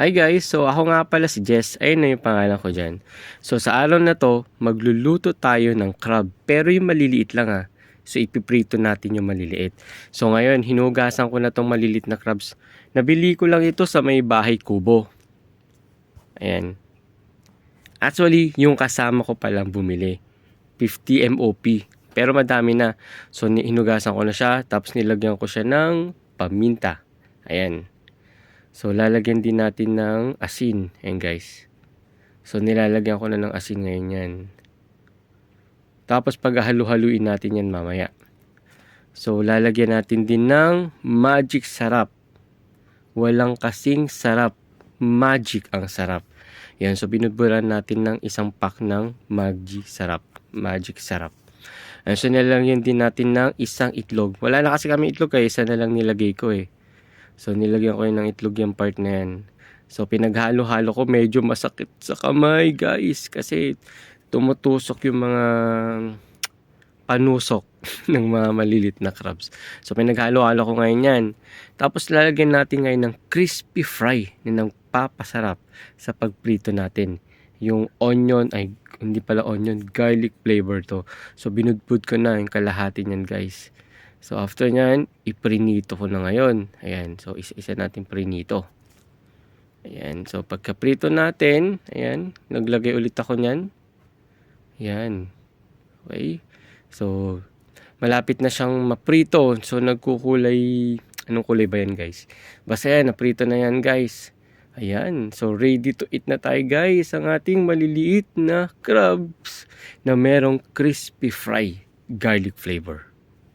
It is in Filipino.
Hi guys, so ako nga pala si Jess, ayun na yung pangalan ko dyan. So sa araw na to, magluluto tayo ng crab, pero yung maliliit lang ah. So ipiprito natin yung maliliit. So ngayon, hinugasan ko na tong maliliit na crabs. Nabili ko lang ito sa may bahay kubo. Ayan. Actually, yung kasama ko palang bumili. 50 MOP. Pero madami na. So hinugasan ko na siya, tapos nilagyan ko siya ng paminta. Ayan. So, lalagyan din natin ng asin. Ayan guys. So, nilalagyan ko na ng asin ngayon yan. Tapos, paghahalu-haluin natin yan mamaya. So, lalagyan natin din ng magic sarap. Walang kasing sarap. Magic ang sarap. Yan. So, binudburan natin ng isang pack ng magic sarap. Magic sarap. Ayan. So, nilalagyan din natin ng isang itlog. Wala na kasi kami itlog kaya isa na lang nilagay ko eh. So, nilagyan ko yun ng itlog yung part na yan. So, pinaghalo-halo ko. Medyo masakit sa kamay, guys. Kasi, tumutusok yung mga panusok ng mga malilit na crabs. So, pinaghalo-halo ko ngayon yan. Tapos, lalagyan natin ngayon ng crispy fry na nagpapasarap sa pagprito natin. Yung onion, ay, hindi pala onion, garlic flavor to. So, binudbud ko na yung kalahati niyan, guys. So, after nyan, iprinito ko na ngayon. Ayan. So, isa-isa natin prinito. Ayan. So, pagka-prito natin, ayan, naglagay ulit ako nyan. Ayan. Okay. So, malapit na siyang maprito. So, nagkukulay, anong kulay ba yan, guys? Basta yan, naprito na yan, guys. Ayan. So, ready to eat na tayo, guys. Ang ating maliliit na crabs na merong crispy fry garlic flavor.